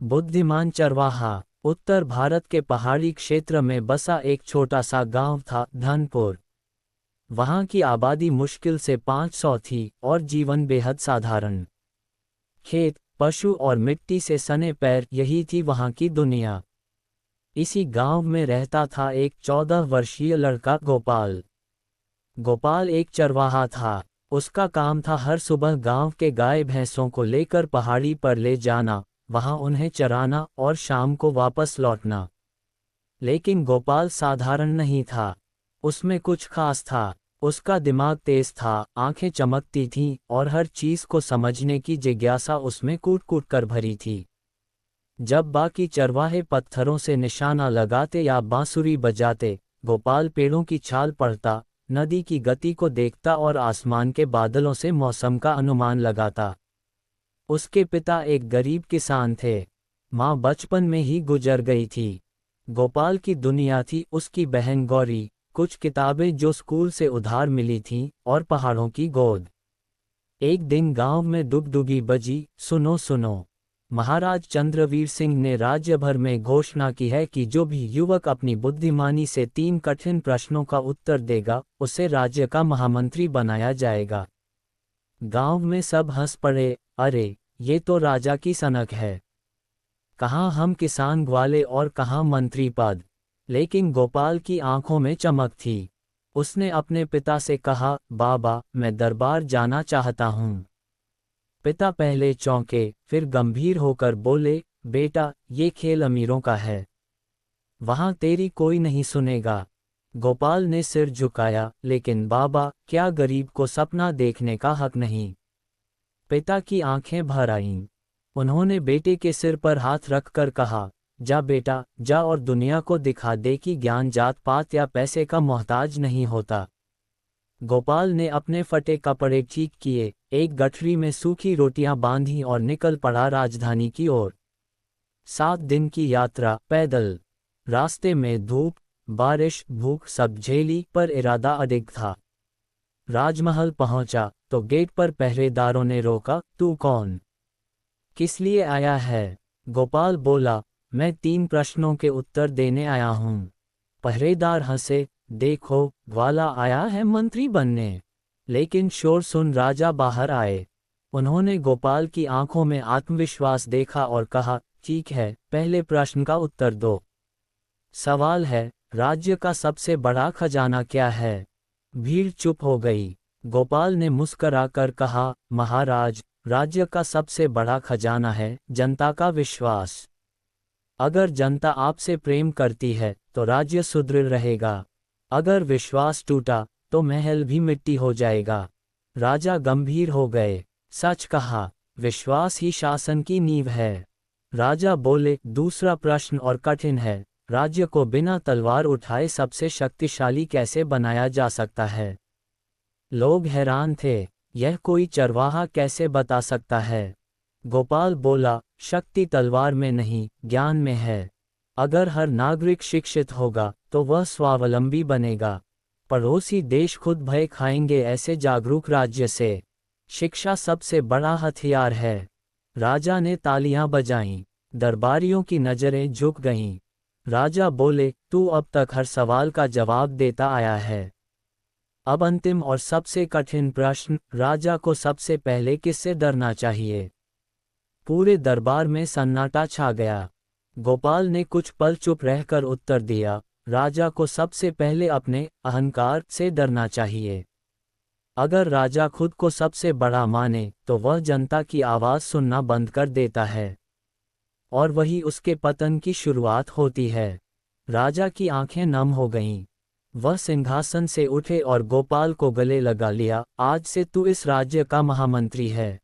बुद्धिमान चरवाहा। उत्तर भारत के पहाड़ी क्षेत्र में बसा एक छोटा सा गांव था धनपुर। वहां की आबादी मुश्किल से 500 थी और जीवन बेहद साधारण। खेत, पशु और मिट्टी से सने पैर, यही थी वहां की दुनिया। इसी गांव में रहता था एक 14 वर्षीय लड़का गोपाल। गोपाल एक चरवाहा था। उसका काम था हर सुबह गांव के गाय भैंसों को लेकर पहाड़ी पर ले जाना, वहां उन्हें चराना और शाम को वापस लौटना। लेकिन गोपाल साधारण नहीं था। उसमें कुछ खास था। उसका दिमाग तेज था, आंखें चमकती थीं और हर चीज को समझने की जिज्ञासा उसमें कूट कूट कर भरी थी। जब बाकी चरवाहे पत्थरों से निशाना लगाते या बांसुरी बजाते, गोपाल पेड़ों की छाल पढ़ता, नदी की गति को देखता और आसमान के बादलों से मौसम का अनुमान लगाता। उसके पिता एक गरीब किसान थे। माँ बचपन में ही गुजर गई थी। गोपाल की दुनिया थी उसकी बहन गौरी, कुछ किताबें जो स्कूल से उधार मिली थीं, और पहाड़ों की गोद। एक दिन गांव में डुगडुगी बजी, सुनो सुनो। महाराज चंद्रवीर सिंह ने राज्य भर में घोषणा की है कि जो भी युवक अपनी बुद्धिमानी से 3 कठिन प्रश्नों का उत्तर देगा, उसे राज्य का महामंत्री बनाया जाएगा। गांव में सब हंस पड़े, अरे ये तो राजा की सनक है। कहाँ हम किसान ग्वाले और कहाँ मंत्री पद। लेकिन गोपाल की आंखों में चमक थी। उसने अपने पिता से कहा, बाबा मैं दरबार जाना चाहता हूँ। पिता पहले चौंके, फिर गंभीर होकर बोले, बेटा ये खेल अमीरों का है। वहां तेरी कोई नहीं सुनेगा। गोपाल ने सिर झुकाया, लेकिन बाबा क्या गरीब को सपना देखने का हक नहीं। पिता की आंखें भर आईं। उन्होंने बेटे के सिर पर हाथ रखकर कहा, जा बेटा जा और दुनिया को दिखा दे कि ज्ञान जात पात या पैसे का मोहताज नहीं होता। गोपाल ने अपने फटे कपड़े ठीक किए, एक गठरी में सूखी रोटियां बांधी और निकल पड़ा राजधानी की ओर। 7 दिन की यात्रा पैदल। रास्ते में धूप, बारिश, भूख सब झेली, पर इरादा अडिग था। राजमहल पहुंचा तो गेट पर पहरेदारों ने रोका, तू कौन? किस लिए आया है? गोपाल बोला, मैं 3 प्रश्नों के उत्तर देने आया हूं। पहरेदार हंसे, देखो ग्वाला आया है मंत्री बनने। लेकिन शोर सुन राजा बाहर आए। उन्होंने गोपाल की आंखों में आत्मविश्वास देखा और कहा, ठीक है, पहले प्रश्न का उत्तर दो। सवाल है, राज्य का सबसे बड़ा खजाना क्या है? भीड़ चुप हो गई। गोपाल ने मुस्कराकर कहा, महाराज, राज्य का सबसे बड़ा खजाना है जनता का विश्वास। अगर जनता आपसे प्रेम करती है तो राज्य सुदृढ़ रहेगा। अगर विश्वास टूटा तो महल भी मिट्टी हो जाएगा। राजा गंभीर हो गए। सच कहा, विश्वास ही शासन की नींव है। राजा बोले, दूसरा प्रश्न और कठिन है, राज्य को बिना तलवार उठाए सबसे शक्तिशाली कैसे बनाया जा सकता है? लोग हैरान थे, यह कोई चरवाहा कैसे बता सकता है? गोपाल बोला, शक्ति तलवार में नहीं, ज्ञान में है। अगर हर नागरिक शिक्षित होगा तो वह स्वावलंबी बनेगा। पड़ोसी देश खुद भय खाएंगे ऐसे जागरूक राज्य से। शिक्षा सबसे बड़ा हथियार है। राजा ने तालियां बजाईं। दरबारियों की नजरें झुक गईं। राजा बोले, तू अब तक हर सवाल का जवाब देता आया है। अब अंतिम और सबसे कठिन प्रश्न, राजा को सबसे पहले किससे डरना चाहिए? पूरे दरबार में सन्नाटा छा गया। गोपाल ने कुछ पल चुप रहकर उत्तर दिया, राजा को सबसे पहले अपने अहंकार से डरना चाहिए। अगर राजा खुद को सबसे बड़ा माने तो वह जनता की आवाज सुनना बंद कर देता है। और वही उसके पतन की शुरुआत होती है। राजा की आंखें नम हो गईं। वह सिंहासन से उठे और गोपाल को गले लगा लिया, आज से तू इस राज्य का महामंत्री है।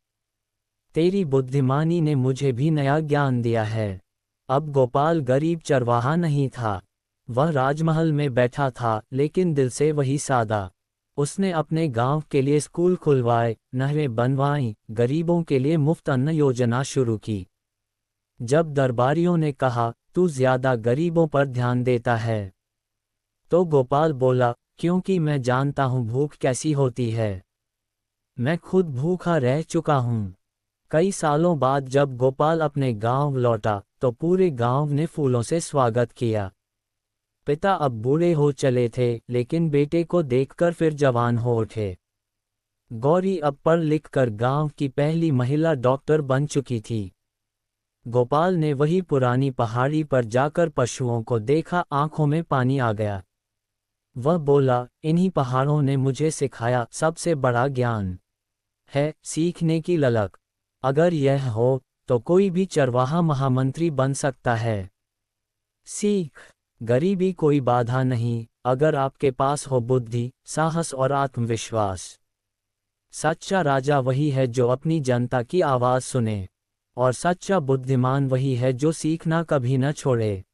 तेरी बुद्धिमानी ने मुझे भी नया ज्ञान दिया है। अब गोपाल गरीब चरवाहा नहीं था। वह राजमहल में बैठा था, लेकिन दिल से वही सादा। उसने अपने गांव के लिए स्कूल खुलवाए, नहरें बनवाईं, गरीबों के लिए मुफ्त अन्न योजना शुरू की। जब दरबारियों ने कहा, तू ज्यादा गरीबों पर ध्यान देता है, तो गोपाल बोला, क्योंकि मैं जानता हूं भूख कैसी होती है। मैं खुद भूखा रह चुका हूं। कई सालों बाद जब गोपाल अपने गांव लौटा तो पूरे गांव ने फूलों से स्वागत किया। पिता अब बूढ़े हो चले थे, लेकिन बेटे को देखकर फिर जवान हो उठे। गौरी अब पढ़ लिख कर गांव की पहली महिला डॉक्टर बन चुकी थी। गोपाल ने वही पुरानी पहाड़ी पर जाकर पशुओं को देखा, आंखों में पानी आ गया। वह बोला, इन्हीं पहाड़ों ने मुझे सिखाया सबसे बड़ा ज्ञान है सीखने की ललक। अगर यह हो तो कोई भी चरवाहा महामंत्री बन सकता है। सीख, गरीबी कोई बाधा नहीं, अगर आपके पास हो बुद्धि, साहस और आत्मविश्वास। सच्चा राजा वही है जो अपनी जनता की आवाज़ सुने, और सच्चा बुद्धिमान वही है जो सीखना कभी न छोड़े।